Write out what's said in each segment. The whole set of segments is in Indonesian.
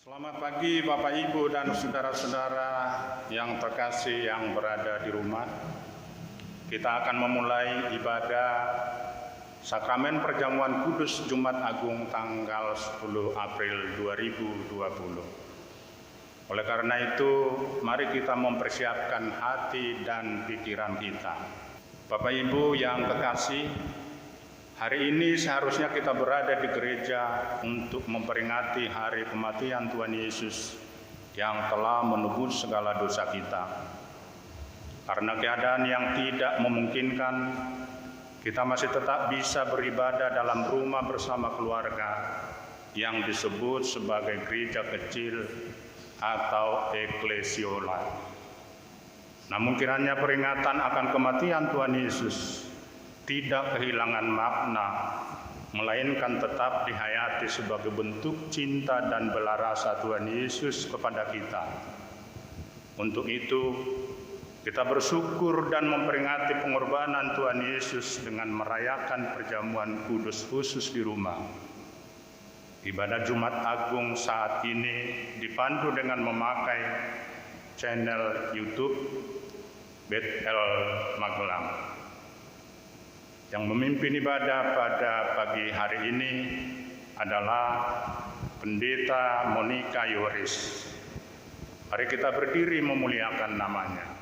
Selamat pagi Bapak Ibu dan saudara-saudara yang terkasih yang berada di rumah. Kita akan memulai ibadah Sakramen Perjamuan Kudus Jumat Agung tanggal 10 April 2020. Oleh karena itu, mari kita mempersiapkan hati dan pikiran kita. Bapak Ibu yang kekasih, hari ini seharusnya kita berada di gereja untuk memperingati hari kematian Tuhan Yesus yang telah menebus segala dosa kita. Karena keadaan yang tidak memungkinkan, kita masih tetap bisa beribadah dalam rumah bersama keluarga yang disebut sebagai gereja kecil atau eklesiola. Namun kiranya peringatan akan kematian Tuhan Yesus tidak kehilangan makna, melainkan tetap dihayati sebagai bentuk cinta dan belas rasa Tuhan Yesus kepada kita. Untuk itu, kita bersyukur dan memperingati pengorbanan Tuhan Yesus dengan merayakan perjamuan kudus khusus di rumah. Ibadah Jumat Agung saat ini dipandu dengan memakai channel YouTube Bethel Magelang. Yang memimpin ibadah pada pagi hari ini adalah Pendeta Monica Yoris. Mari kita berdiri memuliakan namanya.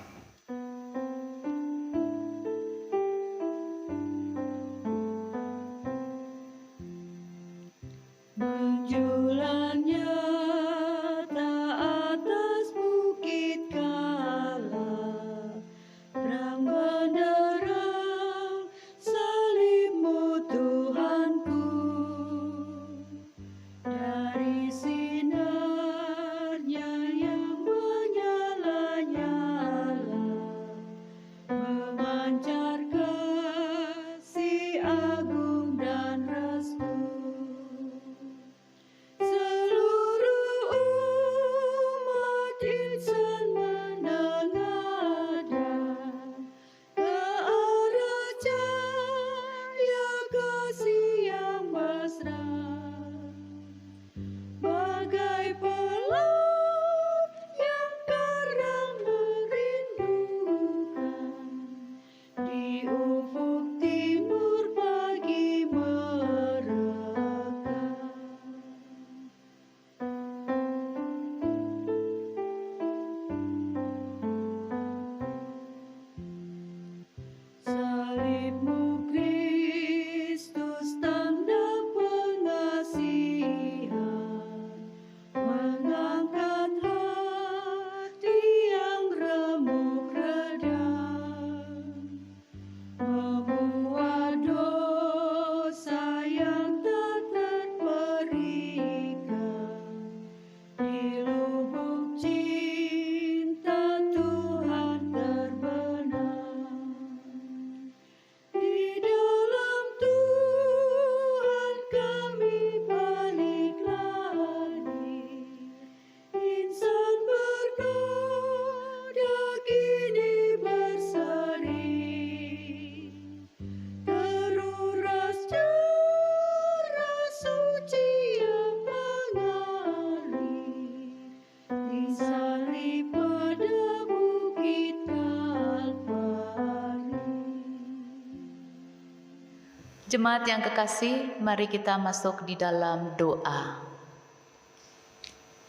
Jemaat yang kekasih, mari kita masuk di dalam doa.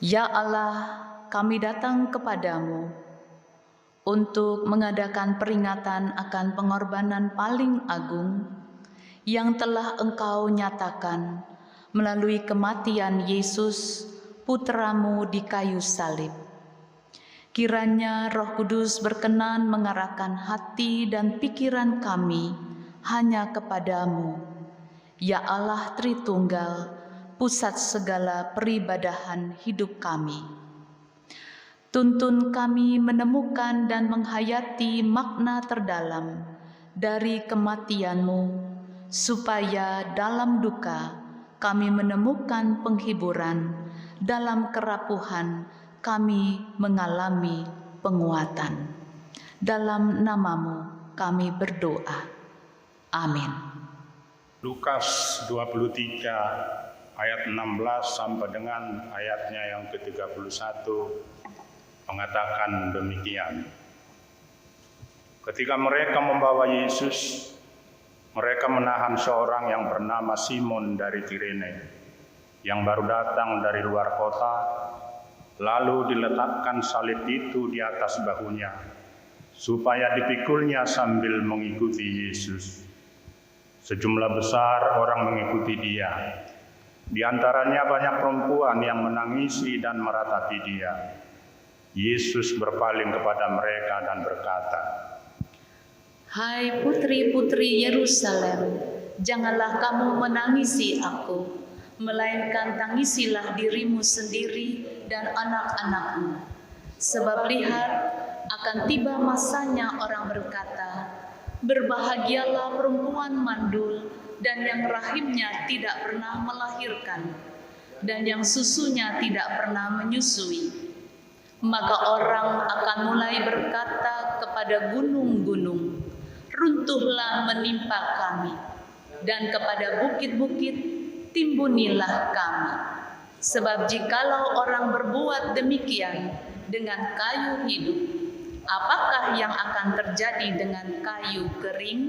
Ya Allah, kami datang kepadamu untuk mengadakan peringatan akan pengorbanan paling agung yang telah Engkau nyatakan melalui kematian Yesus, Putramu di kayu salib. Kiranya Roh Kudus berkenan mengarahkan hati dan pikiran kami hanya kepadamu, ya Allah Tritunggal, pusat segala peribadahan hidup kami. Tuntun kami menemukan dan menghayati makna terdalam dari kematian-Mu, supaya dalam duka kami menemukan penghiburan, dalam kerapuhan kami mengalami penguatan. Dalam nama-Mu kami berdoa. Amin. Lukas 23 ayat 16 sampai dengan ayatnya yang ke-31 mengatakan demikian. Ketika mereka membawa Yesus, mereka menahan seorang yang bernama Simon dari Kirene, yang baru datang dari luar kota, lalu diletakkan salib itu di atas bahunya, supaya dipikulnya sambil mengikuti Yesus. Sejumlah besar orang mengikuti dia. Di antaranya banyak perempuan yang menangisi dan meratapi dia. Yesus berpaling kepada mereka dan berkata, Hai putri-putri Yerusalem, janganlah kamu menangisi aku, melainkan tangisilah dirimu sendiri dan anak-anakmu. Sebab lihat, akan tiba masanya orang berkata, berbahagialah perempuan mandul dan yang rahimnya tidak pernah melahirkan, dan yang susunya tidak pernah menyusui. Maka orang akan mulai berkata kepada gunung-gunung, runtuhlah menimpa kami, dan kepada bukit-bukit timbunilah kami. Sebab jikalau orang berbuat demikian dengan kayu hidup, apakah yang akan terjadi dengan kayu kering?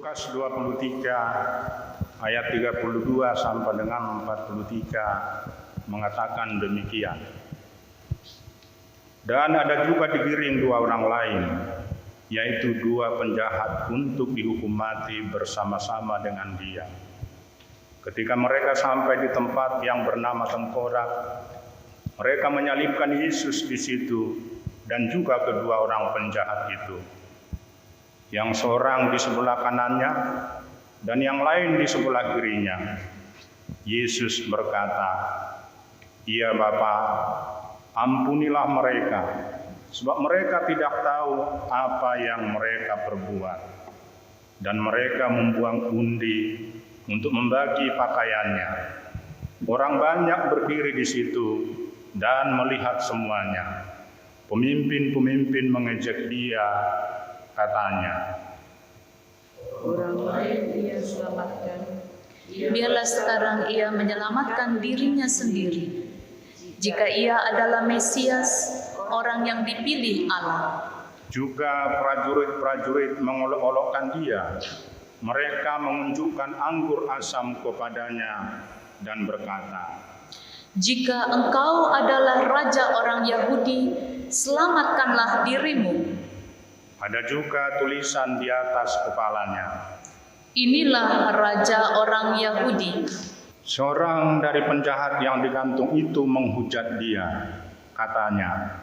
Lukas 23 ayat 32 sampai dengan 43 mengatakan demikian. Dan ada juga digiring dua orang lain, yaitu dua penjahat untuk dihukum mati bersama-sama dengan dia. Ketika mereka sampai di tempat yang bernama Tengkorak, mereka menyalibkan Yesus di situ dan juga kedua orang penjahat itu. Yang seorang di sebelah kanannya dan yang lain di sebelah kirinya. Yesus berkata, "Ya Bapa, ampunilah mereka, sebab mereka tidak tahu apa yang mereka perbuat." Dan mereka membuang undi untuk membagi pakaiannya. Orang banyak berdiri di situ dan melihat semuanya. Pemimpin-pemimpin mengejek dia, katanya, Orang lain ia selamatkan, biarlah sekarang ia menyelamatkan dirinya sendiri. Jika ia adalah Mesias, orang yang dipilih Allah. Juga prajurit-prajurit mengolok-olokkan dia. Mereka menunjukkan anggur asam kepadanya dan berkata, Jika engkau adalah raja orang Yahudi, selamatkanlah dirimu. Ada juga tulisan di atas kepalanya, Inilah raja orang Yahudi. Seorang dari penjahat yang digantung itu menghujat dia, katanya,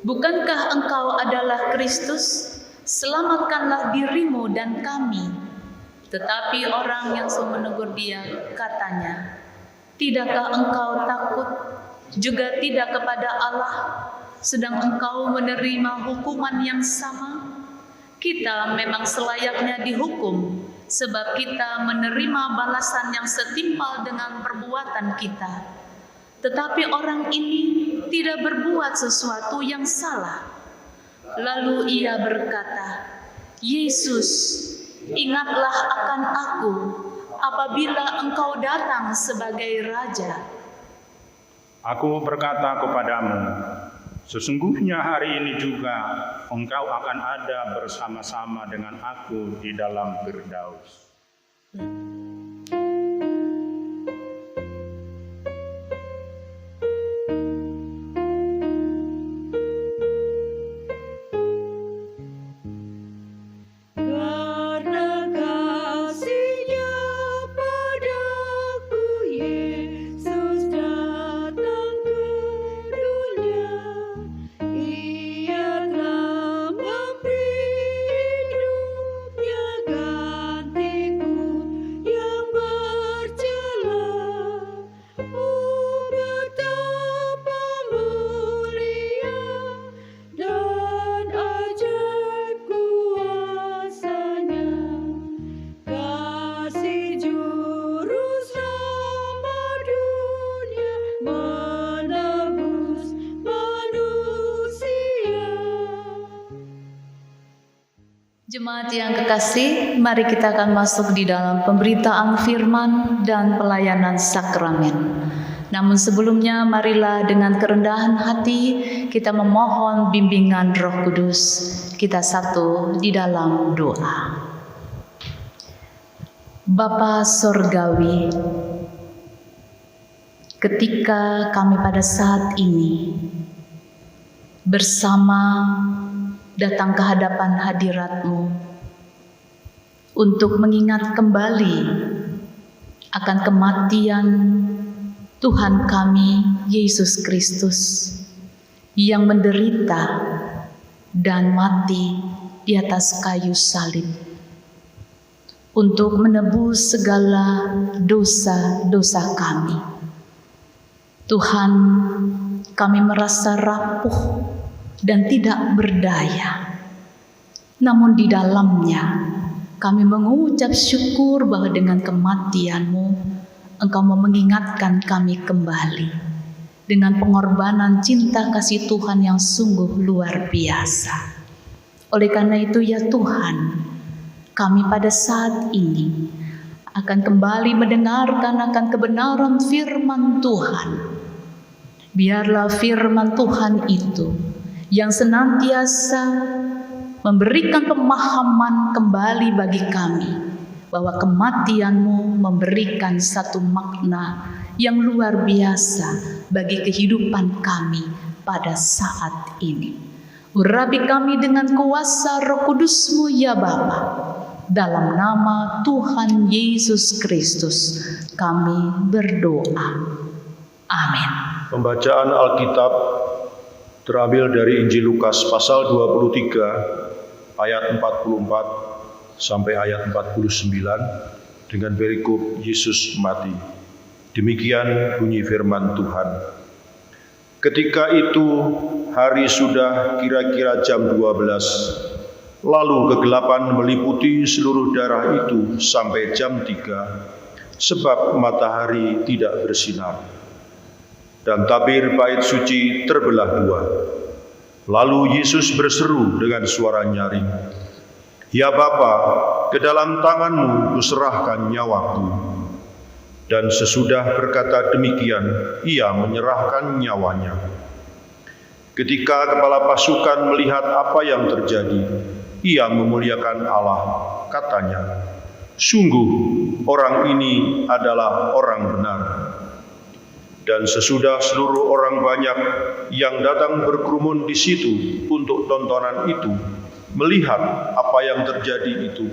Bukankah engkau adalah Kristus? Selamatkanlah dirimu dan kami. Tetapi orang yang menegur dia, katanya, Tidakkah engkau takut juga tidak kepada Allah, sedang engkau menerima hukuman yang sama? Kita memang selayaknya dihukum, sebab kita menerima balasan yang setimpal dengan perbuatan kita. Tetapi orang ini tidak berbuat sesuatu yang salah. Lalu ia berkata, Yesus, ingatlah akan aku apabila Engkau datang sebagai Raja. Aku berkata kepadamu, sesungguhnya hari ini juga engkau akan ada bersama-sama dengan aku di dalam Firdaus. Jemaat yang kekasih, mari kita akan masuk di dalam pemberitaan firman dan pelayanan sakramen. Namun sebelumnya, marilah dengan kerendahan hati kita memohon bimbingan Roh Kudus. Kita satu di dalam doa. Bapa Sorgawi, ketika kami pada saat ini bersama datang ke hadapan hadirat-Mu untuk mengingat kembali akan kematian Tuhan kami Yesus Kristus yang menderita dan mati di atas kayu salib untuk menebus segala dosa-dosa kami. Tuhan, kami merasa rapuh dan tidak berdaya. Namun di dalamnya kami mengucap syukur bahwa dengan kematian-Mu Engkau mau mengingatkan kami kembali dengan pengorbanan cinta kasih Tuhan yang sungguh luar biasa. Oleh karena itu ya Tuhan, kami pada saat ini akan kembali mendengarkan akan kebenaran firman Tuhan. Biarlah firman Tuhan itu yang senantiasa memberikan pemahaman kembali bagi kami bahwa kematian-Mu memberikan satu makna yang luar biasa bagi kehidupan kami pada saat ini. Urapi kami dengan kuasa Roh Kudus-Mu ya Bapa. Dalam nama Tuhan Yesus Kristus kami berdoa. Amin. Pembacaan Alkitab terambil dari Injil Lukas pasal 23 ayat 44 sampai ayat 49 dengan perikop Yesus mati. Demikian bunyi firman Tuhan. Ketika itu hari sudah kira-kira jam 12, lalu kegelapan meliputi seluruh daerah itu sampai jam 3, sebab matahari tidak bersinar. Dan tabir bait suci terbelah dua. Lalu Yesus berseru dengan suara nyaring, "Ya Bapa, ke dalam tangan-Mu kuserahkan nyawaku." Dan sesudah berkata demikian, ia menyerahkan nyawanya. Ketika kepala pasukan melihat apa yang terjadi, ia memuliakan Allah, katanya, "Sungguh orang ini adalah orang benar." Dan sesudah seluruh orang banyak yang datang berkerumun di situ untuk tontonan itu, melihat apa yang terjadi itu,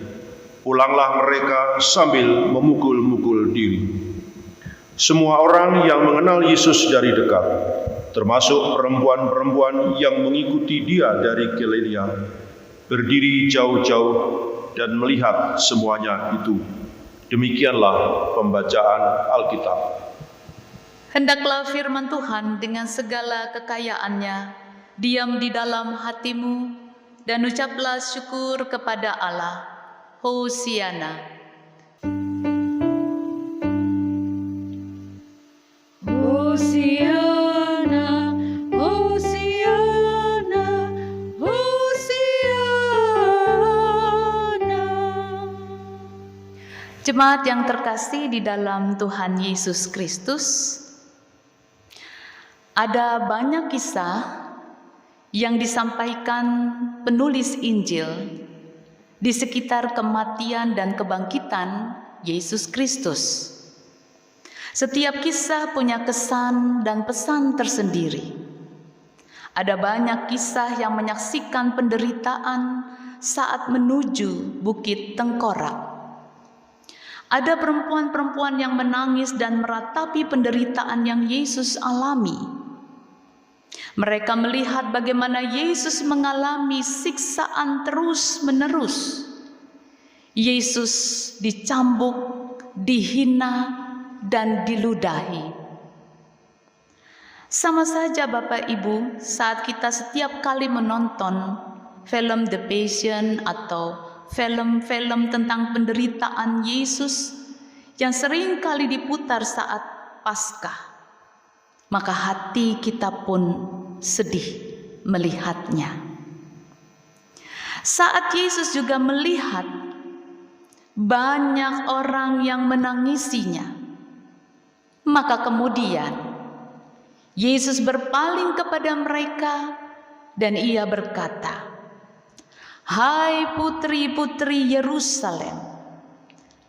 pulanglah mereka sambil memukul-mukul diri. Semua orang yang mengenal Yesus dari dekat, termasuk perempuan-perempuan yang mengikuti Dia dari Galilea, berdiri jauh-jauh dan melihat semuanya itu. Demikianlah pembacaan Alkitab. Hendaklah firman Tuhan dengan segala kekayaannya diam di dalam hatimu dan ucaplah syukur kepada Allah. Hosiana. Jemaat yang terkasih di dalam Tuhan Yesus Kristus, ada banyak kisah yang disampaikan penulis Injil di sekitar kematian dan kebangkitan Yesus Kristus. Setiap kisah punya kesan dan pesan tersendiri. Ada banyak kisah yang menyaksikan penderitaan saat menuju Bukit Tengkorak. Ada perempuan-perempuan yang menangis dan meratapi penderitaan yang Yesus alami. Mereka melihat bagaimana Yesus mengalami siksaan terus-menerus. Yesus dicambuk, dihina, dan diludahi. Sama saja Bapak Ibu, saat kita setiap kali menonton film The Passion atau film-film tentang penderitaan Yesus yang sering kali diputar saat Paskah, maka hati kita pun sedih melihatnya. Saat Yesus juga melihat banyak orang yang menangisinya, maka kemudian Yesus berpaling kepada mereka dan ia berkata, "Hai putri-putri Yerusalem,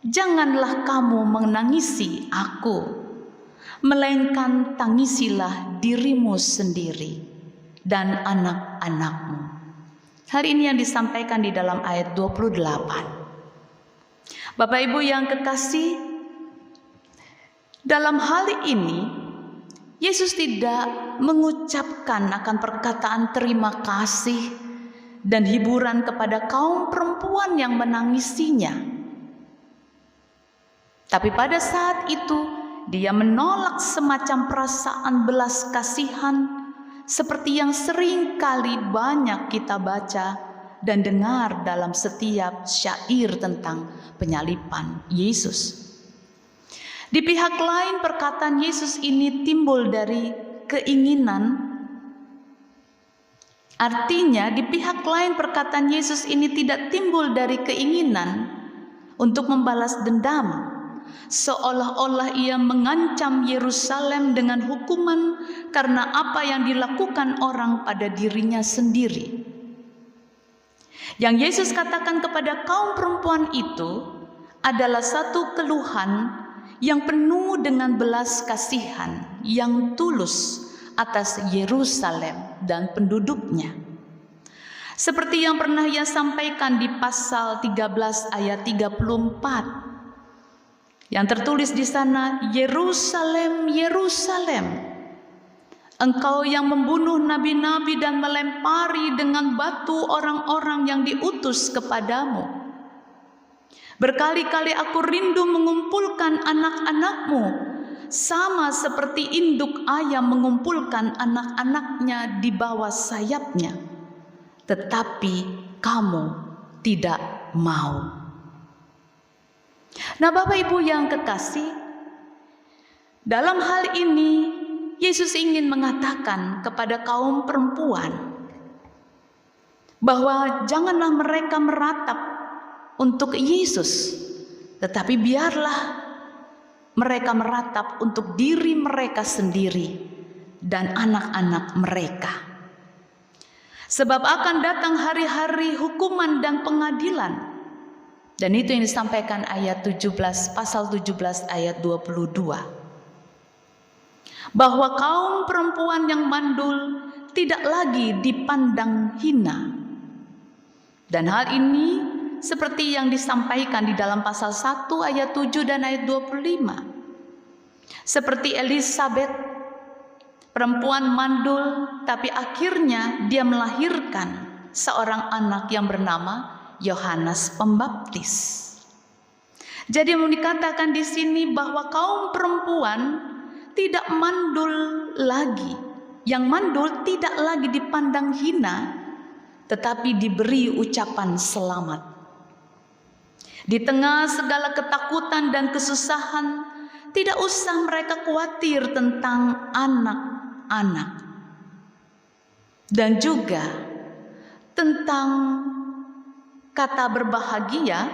janganlah kamu menangisi aku, melainkan tangisilah dirimu sendiri dan anak-anakmu." Hal ini yang disampaikan di dalam ayat 28. Bapak Ibu yang kekasih, dalam hal ini Yesus tidak mengucapkan akan perkataan terima kasih dan hiburan kepada kaum perempuan yang menangisinya. Tapi pada saat itu dia menolak semacam perasaan belas kasihan seperti yang sering kali banyak kita baca dan dengar dalam setiap syair tentang penyaliban Yesus. Di pihak lain perkataan Yesus ini timbul dari keinginan. Artinya di pihak lain perkataan Yesus ini tidak timbul dari keinginan untuk membalas dendam, seolah-olah ia mengancam Yerusalem dengan hukuman karena apa yang dilakukan orang pada dirinya sendiri. Yang Yesus katakan kepada kaum perempuan itu adalah satu keluhan yang penuh dengan belas kasihan yang tulus atas Yerusalem dan penduduknya. Seperti yang pernah ia sampaikan di pasal 13 ayat 34. Yang tertulis di sana, "Yerusalem, Yerusalem, engkau yang membunuh nabi-nabi dan melempari dengan batu orang-orang yang diutus kepadamu. Berkali-kali aku rindu mengumpulkan anak-anakmu, sama seperti induk ayam mengumpulkan anak-anaknya di bawah sayapnya, tetapi kamu tidak mau." Nah, Bapak Ibu yang kekasih, dalam hal ini Yesus ingin mengatakan kepada kaum perempuan bahwa janganlah mereka meratap untuk Yesus, tetapi biarlah mereka meratap untuk diri mereka sendiri dan anak-anak mereka. Sebab akan datang hari-hari hukuman dan pengadilan. Dan itu yang disampaikan ayat 17, pasal 17 ayat 22. Bahwa kaum perempuan yang mandul tidak lagi dipandang hina. Dan hal ini seperti yang disampaikan di dalam pasal 1 ayat 7 dan ayat 25. Seperti Elisabet, perempuan mandul, tapi akhirnya dia melahirkan seorang anak yang bernama Yohanes Pembaptis. Jadi mau dikatakan di sini bahwa kaum perempuan tidak mandul lagi. Yang mandul tidak lagi dipandang hina, tetapi diberi ucapan selamat. Di tengah segala ketakutan dan kesusahan, tidak usah mereka khawatir tentang anak-anak. Dan juga tentang kata berbahagia,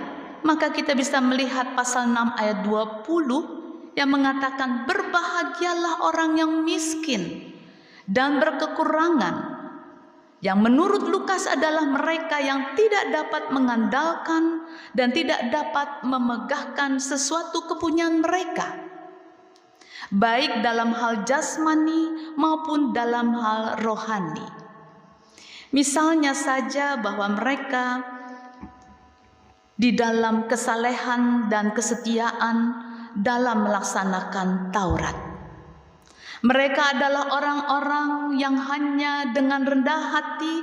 maka kita bisa melihat pasal 6 ayat 20 yang mengatakan, berbahagialah orang yang miskin dan berkekurangan, yang menurut Lukas adalah mereka yang tidak dapat mengandalkan dan tidak dapat memegahkan sesuatu kepunyaan mereka, baik dalam hal jasmani maupun dalam hal rohani. Misalnya saja bahwa mereka di dalam kesalehan dan kesetiaan dalam melaksanakan Taurat. Mereka adalah orang-orang yang hanya dengan rendah hati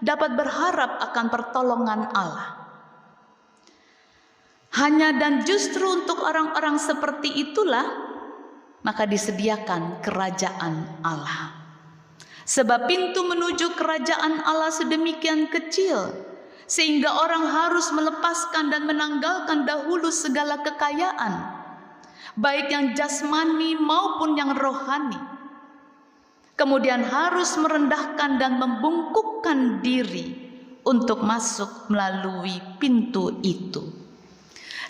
dapat berharap akan pertolongan Allah. Hanya dan justru untuk orang-orang seperti itulah maka disediakan kerajaan Allah. Sebab pintu menuju kerajaan Allah sedemikian kecil, sehingga orang harus melepaskan dan menanggalkan dahulu segala kekayaan, baik yang jasmani maupun yang rohani. Kemudian harus merendahkan dan membungkukkan diri untuk masuk melalui pintu itu.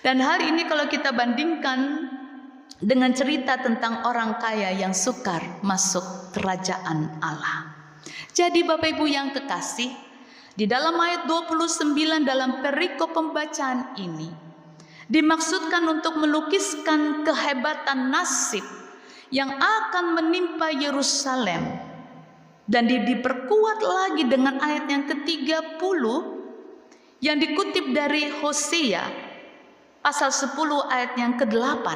Dan hal ini kalau kita bandingkan dengan cerita tentang orang kaya yang sukar masuk kerajaan Allah. Jadi Bapak Ibu yang kekasih, di dalam ayat 29 dalam perikop pembacaan ini dimaksudkan untuk melukiskan kehebatan nasib yang akan menimpa Yerusalem, dan diperkuat lagi dengan ayat yang ke-30 yang dikutip dari Hosea pasal 10 ayat yang ke-8,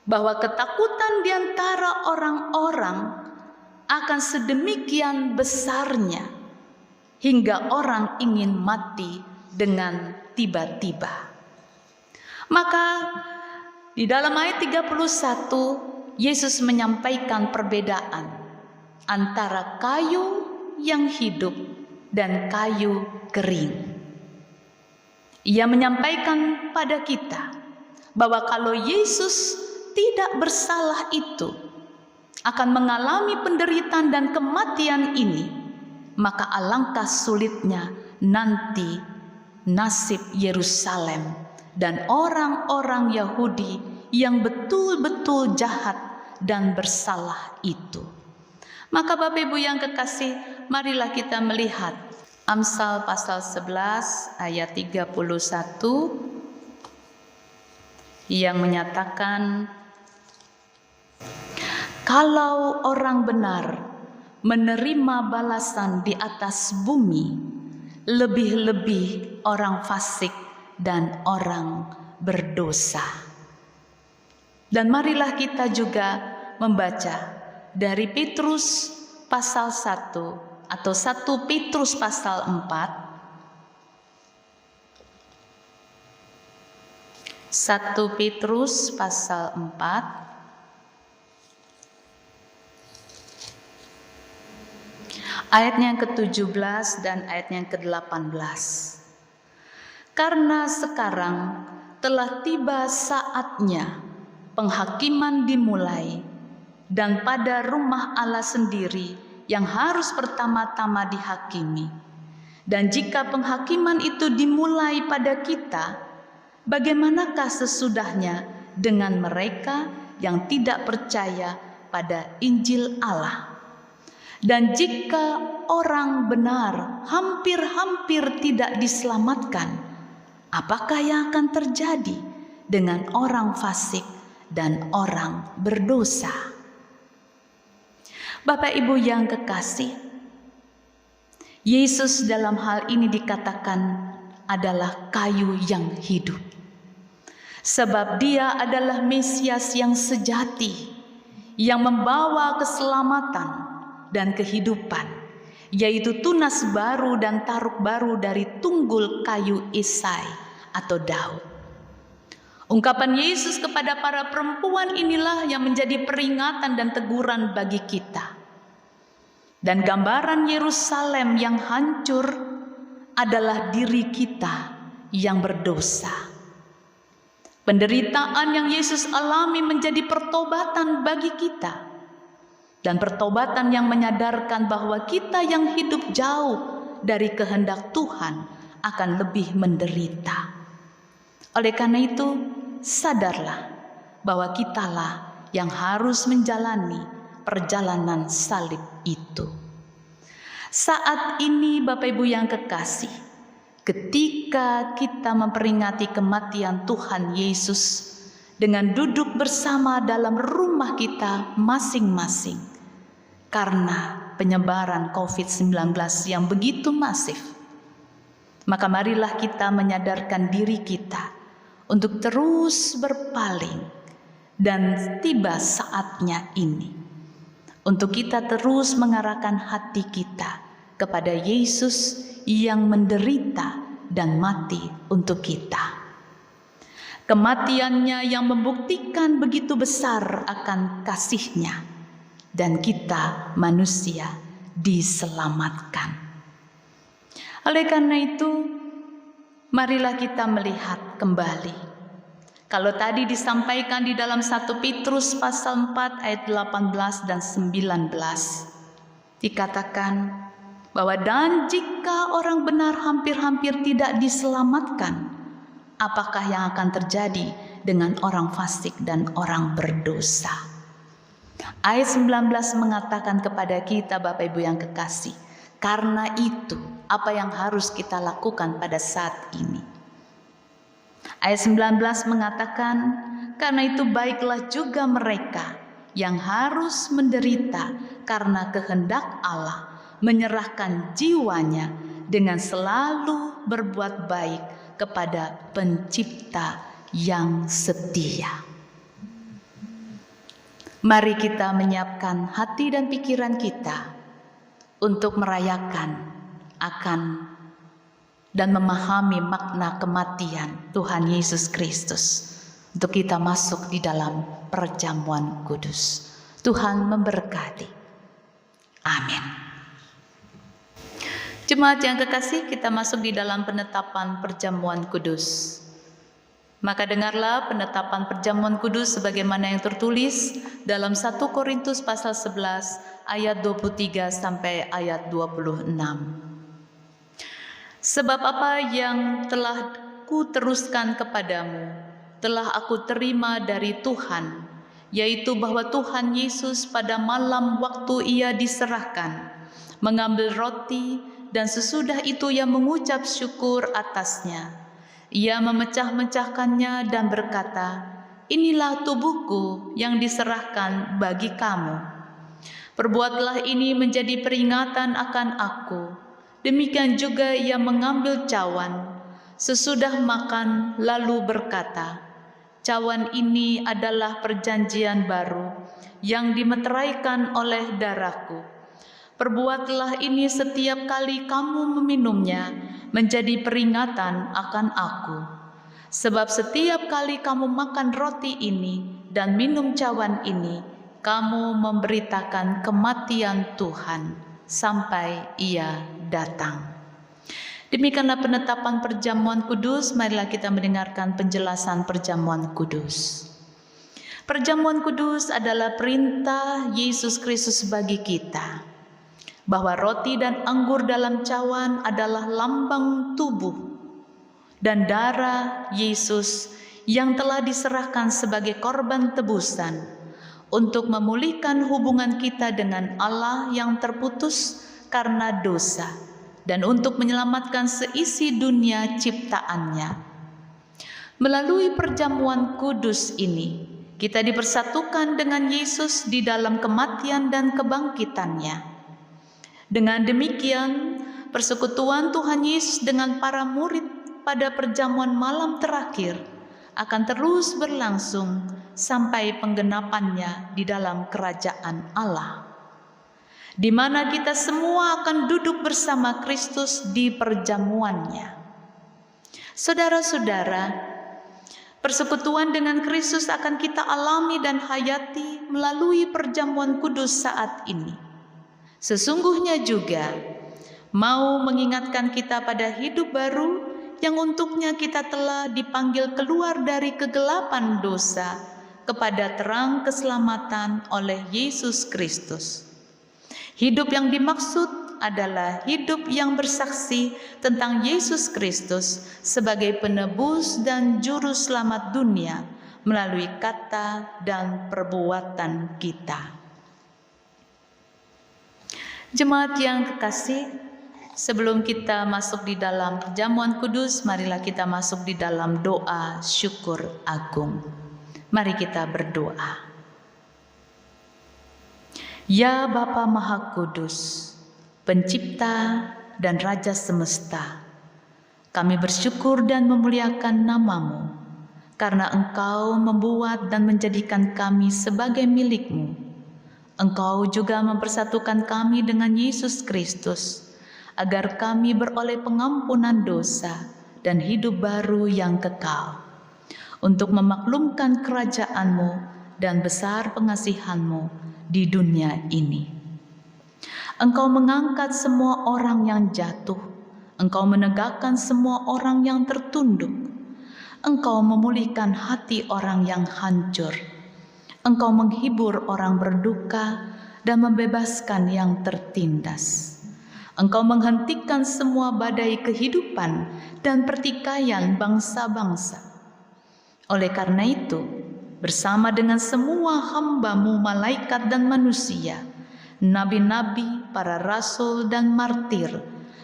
bahwa ketakutan di antara orang-orang akan sedemikian besarnya hingga orang ingin mati dengan tiba-tiba. Maka di dalam ayat 31 Yesus menyampaikan perbedaan antara kayu yang hidup dan kayu kering. Ia menyampaikan pada kita bahwa kalau Yesus tidak bersalah itu akan mengalami penderitaan dan kematian ini, maka alangkah sulitnya nanti nasib Yerusalem dan orang-orang Yahudi yang betul-betul jahat dan bersalah itu. Maka Bapak Ibu yang kekasih, marilah kita melihat Amsal pasal 11 ayat 31 yang menyatakan, kalau orang benar menerima balasan di atas bumi, lebih-lebih orang fasik dan orang berdosa. Dan marilah kita juga membaca dari Petrus pasal 1 atau 1 Petrus pasal 4. 1 Petrus pasal 4 ayatnya yang ke-17 dan ayatnya yang ke-18. Karena sekarang telah tiba saatnya penghakiman dimulai, dan pada rumah Allah sendiri yang harus pertama-tama dihakimi. Dan jika penghakiman itu dimulai pada kita, bagaimanakah sesudahnya dengan mereka yang tidak percaya pada Injil Allah? Dan jika orang benar hampir-hampir tidak diselamatkan, apakah yang akan terjadi dengan orang fasik dan orang berdosa? Bapak Ibu yang kekasih, Yesus dalam hal ini dikatakan adalah kayu yang hidup. Sebab Dia adalah Mesias yang sejati, yang membawa keselamatan dan kehidupan, yaitu tunas baru dan taruk baru dari tunggul kayu Isai atau Daud. Ungkapan Yesus kepada para perempuan inilah yang menjadi peringatan dan teguran bagi kita. Dan gambaran Yerusalem yang hancur adalah diri kita yang berdosa. Penderitaan yang Yesus alami menjadi pertobatan bagi kita, dan pertobatan yang menyadarkan bahwa kita yang hidup jauh dari kehendak Tuhan akan lebih menderita. Oleh karena itu, sadarlah bahwa kitalah yang harus menjalani perjalanan salib itu. Saat ini Bapak Ibu yang kekasih, ketika kita memperingati kematian Tuhan Yesus dengan duduk bersama dalam rumah kita masing-masing karena penyebaran COVID-19 yang begitu masif, maka marilah kita menyadarkan diri kita untuk terus berpaling, dan tiba saatnya ini untuk kita terus mengarahkan hati kita kepada Yesus yang menderita dan mati untuk kita. Kematiannya yang membuktikan begitu besar akan kasih-Nya, dan kita manusia diselamatkan. Oleh karena itu, marilah kita melihat kembali. Kalau tadi disampaikan di dalam 1 Petrus pasal 4 ayat 18 dan 19, dikatakan bahwa dan jika orang benar hampir-hampir tidak diselamatkan, apakah yang akan terjadi dengan orang fasik dan orang berdosa? Ayat 19 mengatakan kepada kita Bapak Ibu yang kekasih, karena itu apa yang harus kita lakukan pada saat ini? Ayat 19 mengatakan, karena itu baiklah juga mereka yang harus menderita karena kehendak Allah, menyerahkan jiwanya dengan selalu berbuat baik kepada Pencipta yang setia. Mari kita menyiapkan hati dan pikiran kita untuk merayakan akan dan memahami makna kematian Tuhan Yesus Kristus, untuk kita masuk di dalam perjamuan kudus. Tuhan memberkati. Amin. Jemaat yang kekasih, kita masuk di dalam penetapan perjamuan kudus. Maka dengarlah penetapan perjamuan kudus sebagaimana yang tertulis dalam 1 Korintus pasal 11 ayat 23 sampai ayat 26. Sebab apa yang telah kuteruskan kepadamu telah aku terima dari Tuhan, yaitu bahwa Tuhan Yesus pada malam waktu Ia diserahkan, mengambil roti, dan sesudah itu Ia mengucap syukur atasnya. Ia memecah-mecahkannya dan berkata, "Inilah tubuhku yang diserahkan bagi kamu. Perbuatlah ini menjadi peringatan akan aku." Demikian juga Ia mengambil cawan sesudah makan, lalu berkata, "Cawan ini adalah perjanjian baru yang dimeteraikan oleh darahku. Perbuatlah ini setiap kali kamu meminumnya menjadi peringatan akan aku. Sebab setiap kali kamu makan roti ini dan minum cawan ini, kamu memberitakan kematian Tuhan sampai Ia datang." Demikianlah penetapan perjamuan kudus. Marilah kita mendengarkan penjelasan perjamuan kudus. Perjamuan kudus adalah perintah Yesus Kristus bagi kita, bahwa roti dan anggur dalam cawan adalah lambang tubuh dan darah Yesus yang telah diserahkan sebagai korban tebusan untuk memulihkan hubungan kita dengan Allah yang terputus karena dosa, dan untuk menyelamatkan seisi dunia ciptaannya. Melalui perjamuan kudus ini, kita dipersatukan dengan Yesus di dalam kematian dan kebangkitannya. Dengan demikian, persekutuan Tuhan Yesus dengan para murid pada perjamuan malam terakhir akan terus berlangsung sampai penggenapannya di dalam kerajaan Allah, di mana kita semua akan duduk bersama Kristus di perjamuannya. Saudara-saudara, persekutuan dengan Kristus akan kita alami dan hayati melalui perjamuan kudus saat ini. Sesungguhnya juga mau mengingatkan kita pada hidup baru yang untuknya kita telah dipanggil keluar dari kegelapan dosa kepada terang keselamatan oleh Yesus Kristus. Hidup yang dimaksud adalah hidup yang bersaksi tentang Yesus Kristus sebagai penebus dan juru selamat dunia melalui kata dan perbuatan kita. Jemaat yang kekasih, sebelum kita masuk di dalam perjamuan kudus, marilah kita masuk di dalam doa syukur agung. Mari kita berdoa. Ya Bapa Maha Kudus, Pencipta dan Raja semesta, kami bersyukur dan memuliakan nama-Mu, karena Engkau membuat dan menjadikan kami sebagai milik-Mu. Engkau juga mempersatukan kami dengan Yesus Kristus, agar kami beroleh pengampunan dosa dan hidup baru yang kekal, untuk memaklumkan kerajaan-Mu dan besar pengasihan-Mu di dunia ini. Engkau mengangkat semua orang yang jatuh, Engkau menegakkan semua orang yang tertunduk, Engkau memulihkan hati orang yang hancur, Engkau menghibur orang berduka dan membebaskan yang tertindas. Engkau menghentikan semua badai kehidupan dan pertikaian bangsa-bangsa. Oleh karena itu, bersama dengan semua hamba-Mu malaikat dan manusia, nabi-nabi, para rasul dan martir,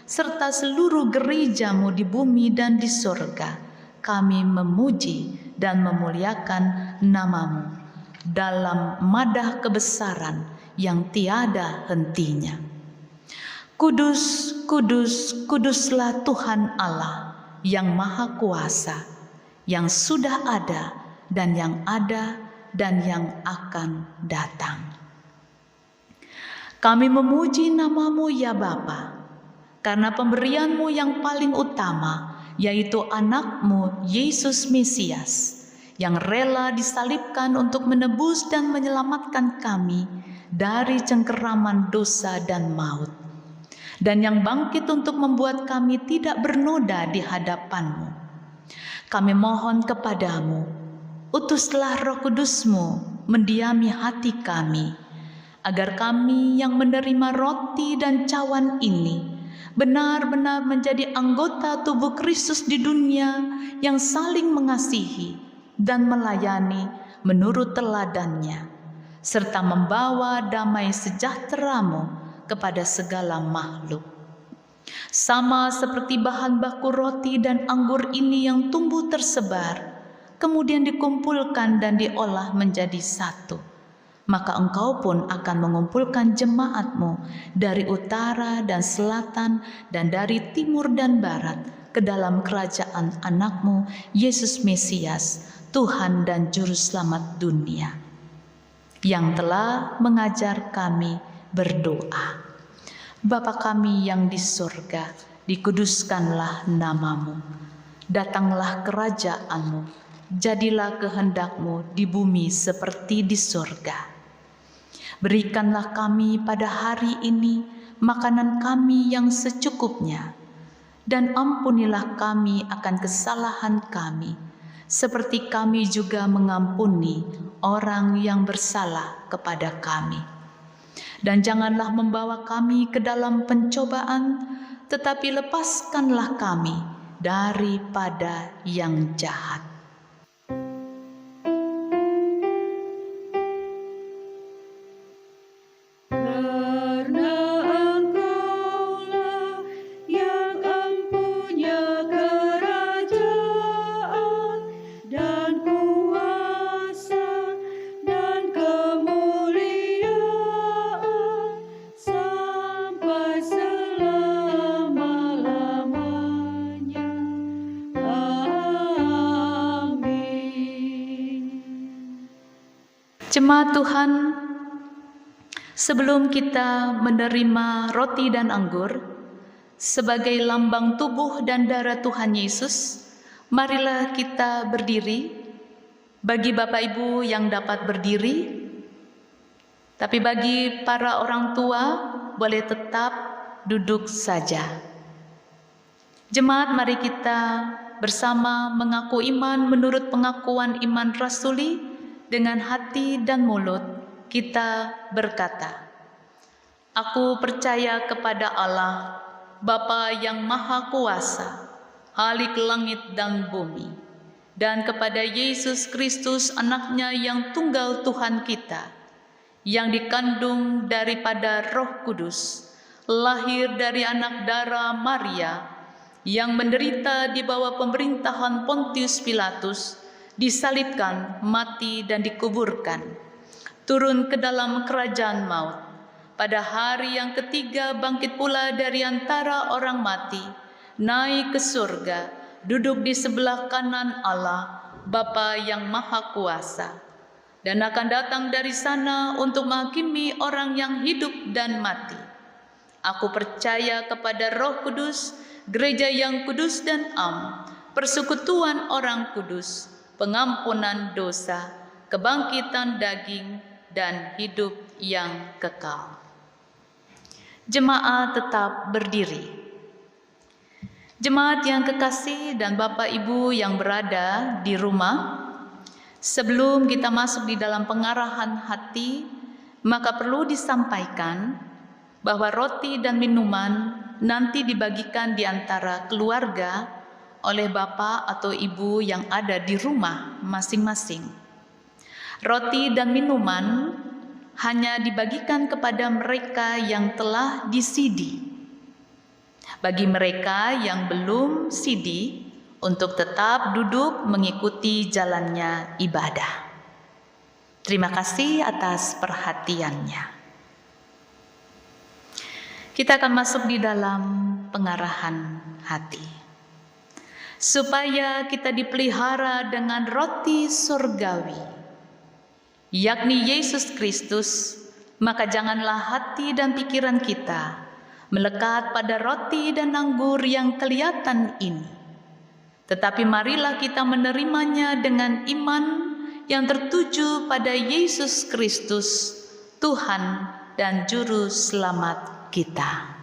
serta seluruh gereja-Mu di bumi dan di surga, kami memuji dan memuliakan nama-Mu dalam madah kebesaran yang tiada hentinya. Kudus, kudus, kuduslah Tuhan Allah yang Maha Kuasa, yang sudah ada dan yang ada dan yang akan datang. Kami memuji nama-Mu ya Bapa, karena pemberian-Mu yang paling utama, yaitu anak-Mu Yesus Mesias, yang rela disalibkan untuk menebus dan menyelamatkan kami dari cengkeraman dosa dan maut, dan yang bangkit untuk membuat kami tidak bernoda di hadapan-Mu. Kami mohon kepadamu, utuslah Roh Kudus-Mu mendiami hati kami, agar kami yang menerima roti dan cawan ini benar-benar menjadi anggota tubuh Kristus di dunia yang saling mengasihi dan melayani menurut teladannya, serta membawa damai sejahtera-Mu kepada segala makhluk. Sama seperti bahan baku roti dan anggur ini yang tumbuh tersebar, kemudian dikumpulkan dan diolah menjadi satu, maka Engkau pun akan mengumpulkan jemaat-Mu dari utara dan selatan dan dari timur dan barat ke dalam kerajaan anak-Mu Yesus Mesias, Tuhan dan Juru Selamat dunia, yang telah mengajar kami berdoa. Bapa kami yang di surga, dikuduskanlah nama-Mu, datanglah kerajaan-Mu, jadilah kehendak-Mu di bumi seperti di surga. Berikanlah kami pada hari ini makanan kami yang secukupnya, dan ampunilah kami akan kesalahan kami, seperti kami juga mengampuni orang yang bersalah kepada kami. Dan janganlah membawa kami ke dalam pencobaan, tetapi lepaskanlah kami daripada yang jahat. Jemaat Tuhan, sebelum kita menerima roti dan anggur sebagai lambang tubuh dan darah Tuhan Yesus, marilah kita berdiri. Bagi Bapak Ibu yang dapat berdiri, tapi bagi para orang tua boleh tetap duduk saja. Jemaat, mari kita bersama mengaku iman menurut pengakuan iman rasuli. Dengan hati dan mulut kita berkata, Aku percaya kepada Allah, Bapa yang Maha Kuasa, Khalik langit dan bumi, dan kepada Yesus Kristus anaknya yang tunggal Tuhan kita, yang dikandung daripada Roh Kudus, lahir dari anak darah Maria, yang menderita di bawah pemerintahan Pontius Pilatus, disalibkan, mati dan dikuburkan, turun ke dalam kerajaan maut. Pada hari yang ketiga bangkit pula dari antara orang mati, naik ke surga, duduk di sebelah kanan Allah, Bapa yang Maha Kuasa, dan akan datang dari sana untuk menghakimi orang yang hidup dan mati. Aku percaya kepada Roh Kudus, gereja yang kudus dan am, persekutuan orang kudus, pengampunan dosa, kebangkitan daging, dan hidup yang kekal. Jemaat tetap berdiri. Jemaat yang kekasih dan Bapak Ibu yang berada di rumah, sebelum kita masuk di dalam pengarahan hati, maka perlu disampaikan bahwa roti dan minuman nanti dibagikan di antara keluarga oleh Bapak atau Ibu yang ada di rumah masing-masing. Roti dan minuman hanya dibagikan kepada mereka yang telah disidi. Bagi mereka yang belum sidi, untuk tetap duduk mengikuti jalannya ibadah. Terima kasih atas perhatiannya. Kita akan masuk di dalam pengarahan hati. Supaya kita dipelihara dengan roti surgawi, yakni Yesus Kristus, maka janganlah hati dan pikiran kita melekat pada roti dan anggur yang kelihatan ini. Tetapi marilah kita menerimanya dengan iman yang tertuju pada Yesus Kristus, Tuhan dan Juru Selamat kita.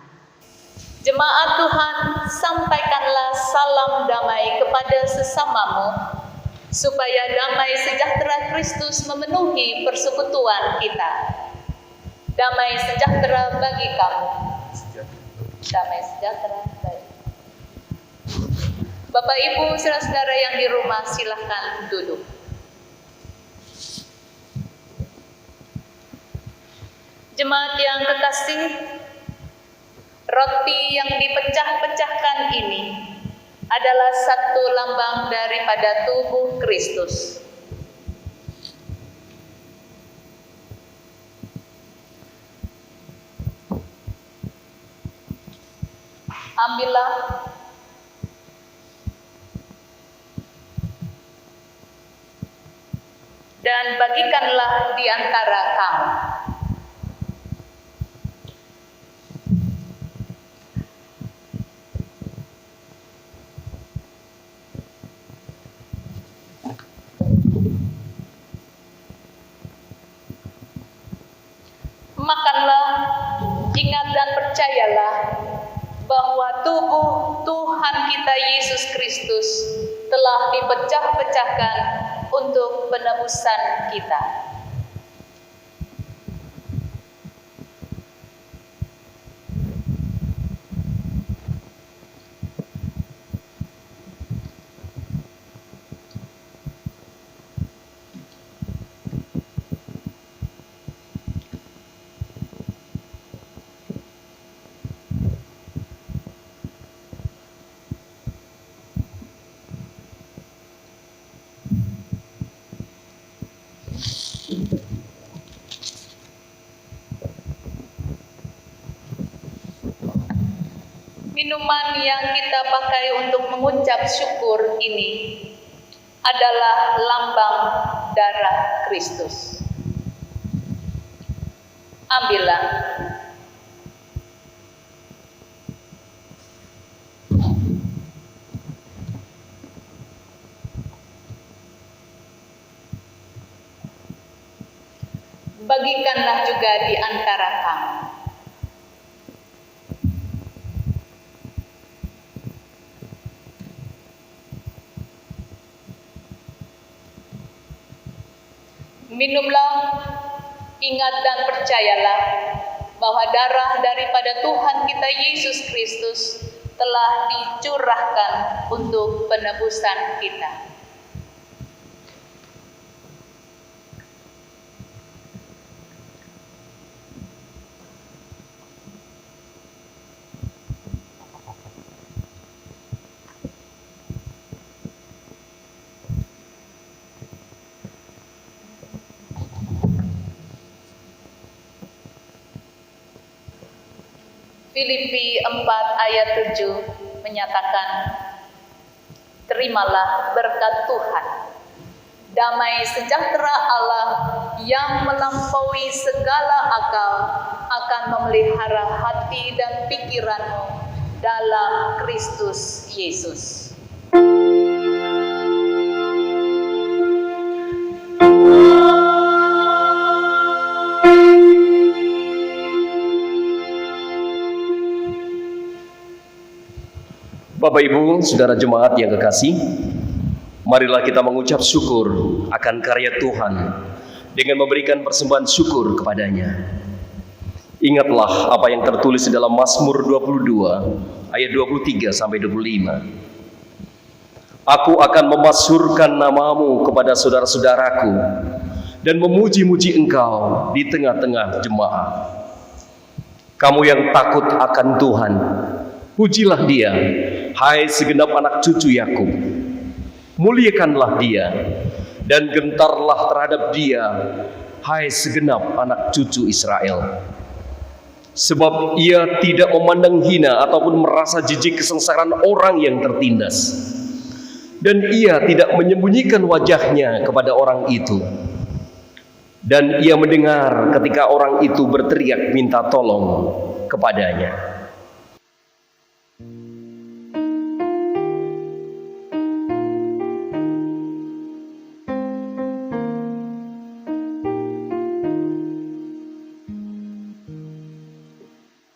Jemaat Tuhan, sampaikanlah salam damai kepada sesamamu, supaya damai sejahtera Kristus memenuhi persekutuan kita. Damai sejahtera bagi kamu. Damai sejahtera bagi. Bapak Ibu, saudara-saudara yang di rumah, silahkan duduk. Jemaat yang kekasih, roti yang dipecah-pecahkan ini adalah satu lambang daripada tubuh Kristus. Ambillah dan bagikanlah di antara kamu. Makanlah, ingat dan percayalah bahwa tubuh Tuhan kita Yesus Kristus telah dipecah-pecahkan untuk penebusan kita. Minuman yang kita pakai untuk mengucap syukur ini adalah lambang darah Kristus. Ambillah. Bagikanlah juga di antara kamu. Minumlah, ingat dan percayalah bahwa darah daripada Tuhan kita Yesus Kristus telah dicurahkan untuk penebusan kita. Filipi 4 ayat 7 menyatakan, terimalah berkat Tuhan. Damai sejahtera Allah yang melampaui segala akal akan memelihara hati dan pikiranmu dalam Kristus Yesus. Bapak Ibu, Saudara Jemaat yang kekasih, marilah kita mengucap syukur akan karya Tuhan dengan memberikan persembahan syukur kepadanya. Ingatlah apa yang tertulis di dalam Mazmur 22 ayat 23 sampai 25. Aku akan memasyurkan namamu kepada saudara-saudaraku dan memuji-muji engkau di tengah-tengah jemaat. Kamu yang takut akan Tuhan, pujilah Dia, hai segenap anak cucu Yakub. Muliakanlah Dia dan gentarlah terhadap Dia, hai segenap anak cucu Israel. Sebab Ia tidak memandang hina ataupun merasa jijik kesengsaraan orang yang tertindas, dan Ia tidak menyembunyikan wajahnya kepada orang itu. Dan Ia mendengar ketika orang itu berteriak minta tolong kepadanya.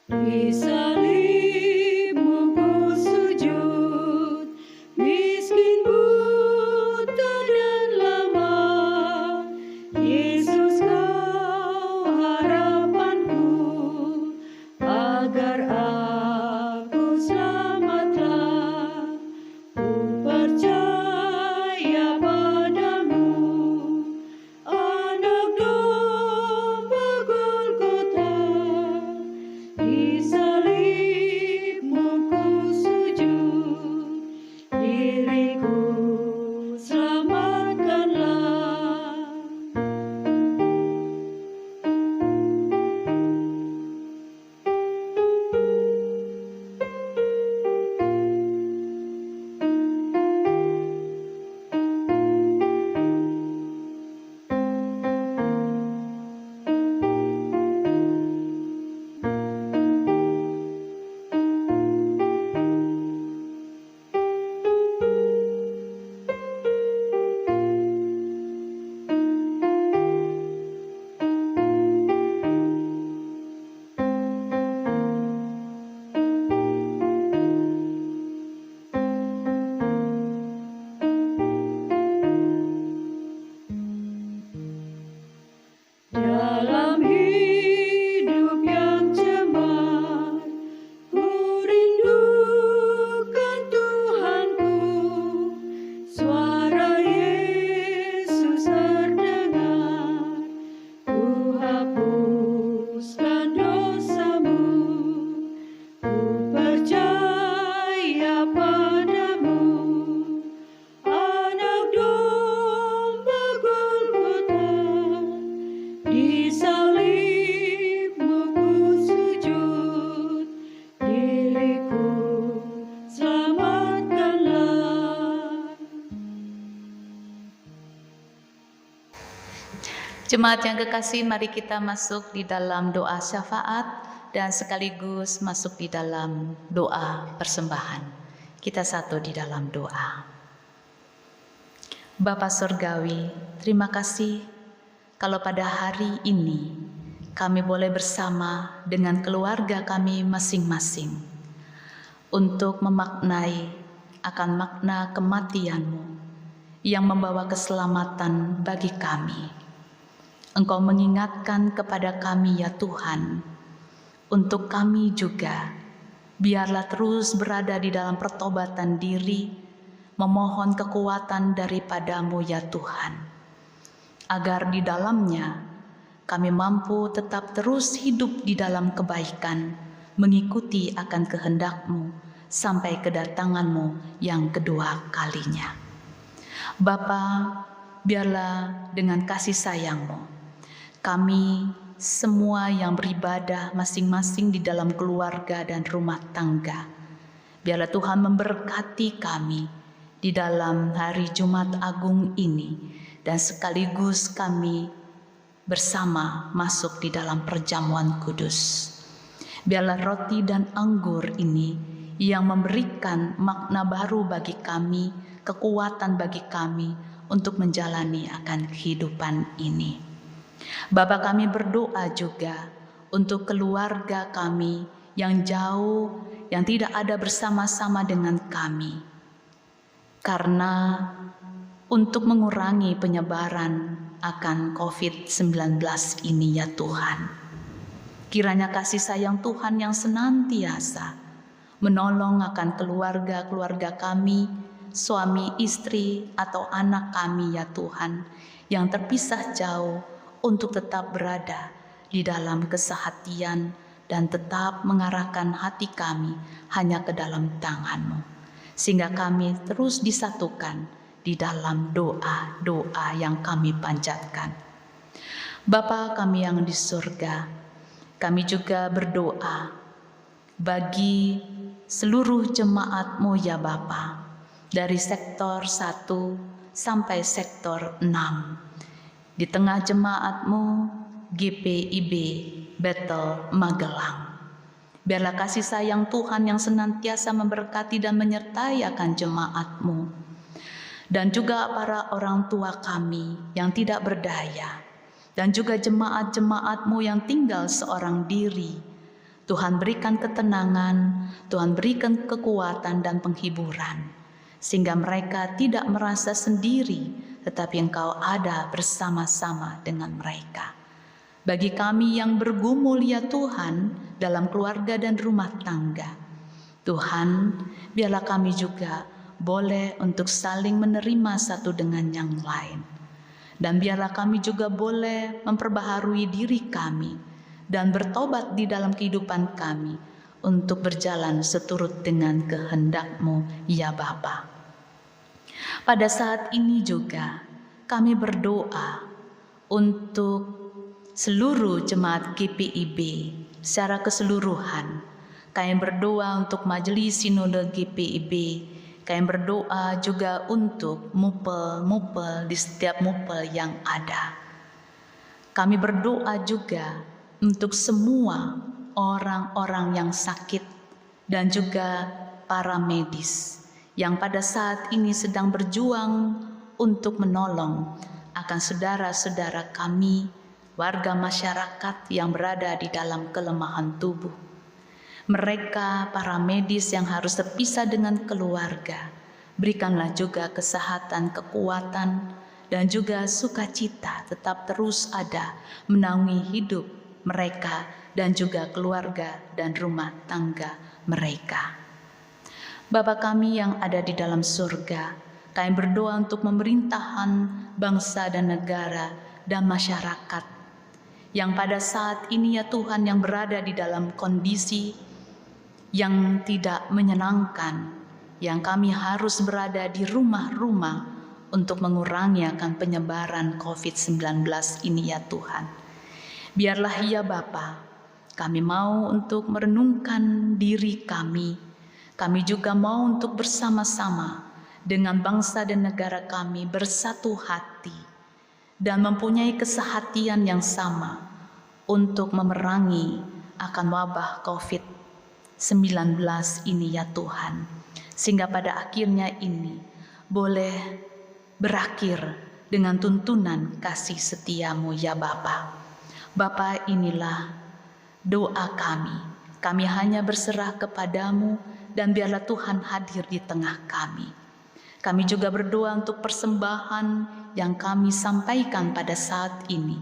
Di salibmu ku sujud, miskin, buta dan lemah. Yesus kau harapanku, agar aku selamatlah. Ku percaya padamu, anak domba Golgota. Di salibmu ku sujud, diriku selamatkanlah. Dalam hidup yang cemas, ku rindukan Tuhanku. Suara Yesus terdengar, ku hapuskan dosamu. Ku percaya padamu, anak domba Golgota. Di salibmu ku sujud, diriku selamatkanlah. Jemaat yang kekasih, mari kita masuk di dalam doa syafaat dan sekaligus masuk di dalam doa persembahan. Kita satu di dalam doa. Bapa Surgawi, terima kasih kalau pada hari ini kami boleh bersama dengan keluarga kami masing-masing untuk memaknai akan makna kematian-Mu yang membawa keselamatan bagi kami. Engkau mengingatkan kepada kami ya Tuhan, untuk kami juga, biarlah terus berada di dalam pertobatan diri, memohon kekuatan daripada-Mu ya Tuhan, agar di dalamnya kami mampu tetap terus hidup di dalam kebaikan, mengikuti akan kehendak-Mu sampai kedatangan-Mu yang kedua kalinya. Bapa, biarlah dengan kasih sayang-Mu, kami semua yang beribadah masing-masing di dalam keluarga dan rumah tangga, biarlah Tuhan memberkati kami di dalam hari Jumat Agung ini, dan sekaligus kami bersama masuk di dalam perjamuan kudus. Biarlah roti dan anggur ini yang memberikan makna baru bagi kami, kekuatan bagi kami untuk menjalani akan kehidupan ini. Bapa, kami berdoa juga untuk keluarga kami yang jauh, yang tidak ada bersama-sama dengan kami, karena untuk mengurangi penyebaran akan COVID-19 ini ya Tuhan. Kiranya kasih sayang Tuhan yang senantiasa menolong akan keluarga-keluarga kami, suami, istri, atau anak kami ya Tuhan, yang terpisah jauh untuk tetap berada di dalam kesehatian dan tetap mengarahkan hati kami hanya ke dalam tangan-Mu, sehingga kami terus disatukan di dalam doa-doa yang kami panjatkan. Bapa kami yang di surga, kami juga berdoa bagi seluruh jemaat-Mu ya Bapa, dari sektor 1 sampai sektor 6. Di tengah jemaat-Mu GPIB Bethel Magelang, biarlah kasih sayang Tuhan yang senantiasa memberkati dan menyertai akan jemaat-Mu, dan juga para orang tua kami yang tidak berdaya, dan juga jemaat-jemaat-Mu yang tinggal seorang diri. Tuhan berikan ketenangan, Tuhan berikan kekuatan dan penghiburan, sehingga mereka tidak merasa sendiri, tetapi Engkau ada bersama-sama dengan mereka. Bagi kami yang bergumul ya Tuhan dalam keluarga dan rumah tangga, Tuhan, biarlah kami juga boleh untuk saling menerima satu dengan yang lain. Dan biarlah kami juga boleh memperbaharui diri kami dan bertobat di dalam kehidupan kami untuk berjalan seturut dengan kehendak-Mu ya Bapa. Pada saat ini juga kami berdoa untuk seluruh jemaat GPIB secara keseluruhan. Kami berdoa untuk Majelis Sinode GPIB. Kami berdoa juga untuk mupel di setiap mupel yang ada. Kami berdoa juga untuk semua orang-orang yang sakit dan juga para medis yang pada saat ini sedang berjuang untuk menolong akan saudara-saudara kami, warga masyarakat yang berada di dalam kelemahan tubuh. Mereka, para medis yang harus terpisah dengan keluarga, berikanlah juga kesehatan, kekuatan, dan juga sukacita tetap terus ada menaungi hidup mereka dan juga keluarga dan rumah tangga mereka. Bapa kami yang ada di dalam surga, kami berdoa untuk pemerintahan bangsa dan negara dan masyarakat yang pada saat ini ya Tuhan yang berada di dalam kondisi yang tidak menyenangkan, yang kami harus berada di rumah-rumah untuk mengurangi akan penyebaran COVID-19 ini ya Tuhan. Biarlah ya Bapa, kami mau untuk merenungkan diri kami juga mau untuk bersama-sama dengan bangsa dan negara kami bersatu hati dan mempunyai kesehatian yang sama untuk memerangi akan wabah COVID-19 ini ya Tuhan, sehingga pada akhirnya ini boleh berakhir dengan tuntunan kasih setia-Mu ya Bapa. Bapa, inilah doa kami hanya berserah kepada-Mu dan biarlah Tuhan hadir di tengah kami. Kami juga berdoa untuk persembahan yang kami sampaikan pada saat ini,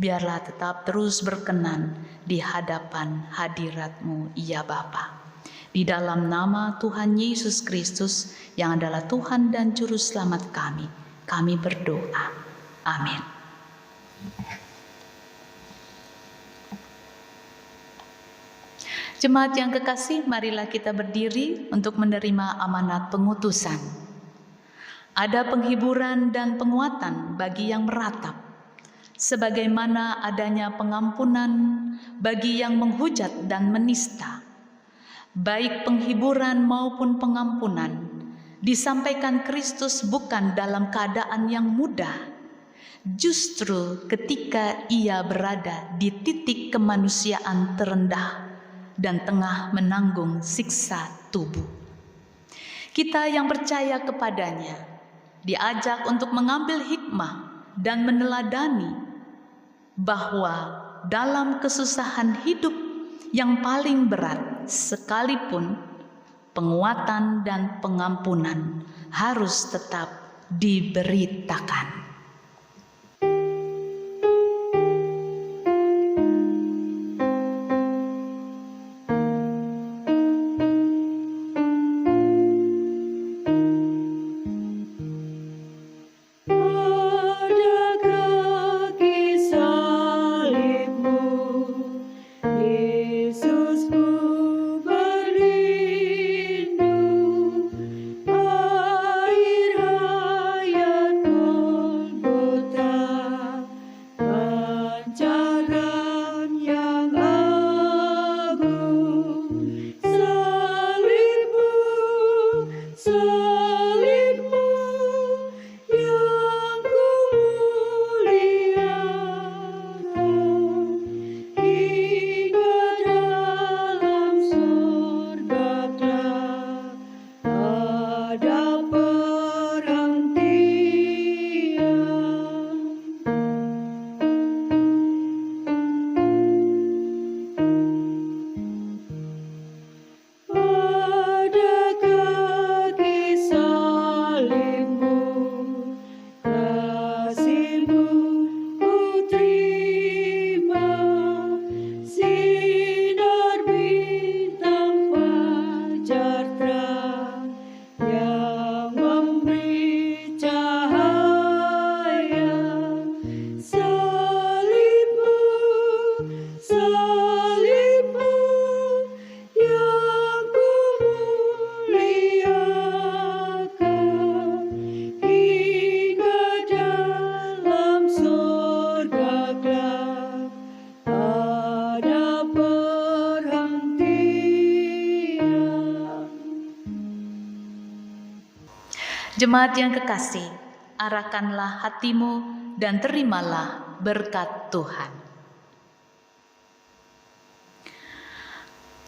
biarlah tetap terus berkenan di hadapan hadirat-Mu, ya Bapa. Di dalam nama Tuhan Yesus Kristus yang adalah Tuhan dan Juru Selamat kami berdoa. Amin. Jemaat yang kekasih, marilah kita berdiri untuk menerima amanat pengutusan. Ada penghiburan dan penguatan bagi yang meratap, sebagaimana adanya pengampunan bagi yang menghujat dan menista. Baik penghiburan maupun pengampunan disampaikan Kristus bukan dalam keadaan yang mudah, justru ketika Ia berada di titik kemanusiaan terendah dan tengah menanggung siksa tubuh. Kita yang percaya kepadanya diajak untuk mengambil hikmah dan meneladani bahwa dalam kesusahan hidup yang paling berat sekalipun, penguatan dan pengampunan harus tetap diberitakan. Jemaat yang kekasih, arahkanlah hatimu dan terimalah berkat Tuhan.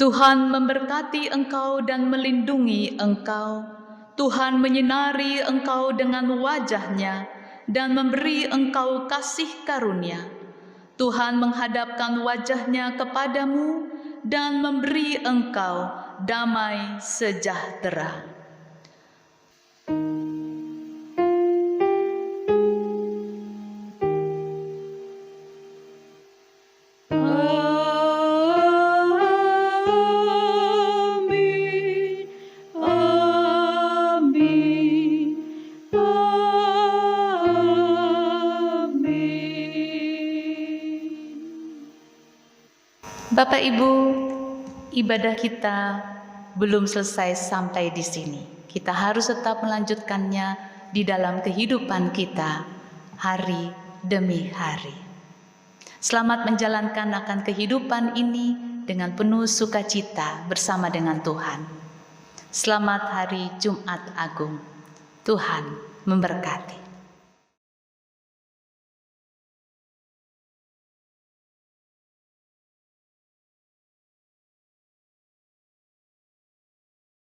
Tuhan memberkati engkau dan melindungi engkau. Tuhan menyinari engkau dengan wajah-Nya dan memberi engkau kasih karunia. Tuhan menghadapkan wajah-Nya kepadamu dan memberi engkau damai sejahtera. Bapak Ibu, ibadah kita belum selesai sampai di sini. Kita harus tetap melanjutkannya di dalam kehidupan kita hari demi hari. Selamat menjalankan akan kehidupan ini dengan penuh sukacita bersama dengan Tuhan. Selamat hari Jumat Agung. Tuhan memberkati.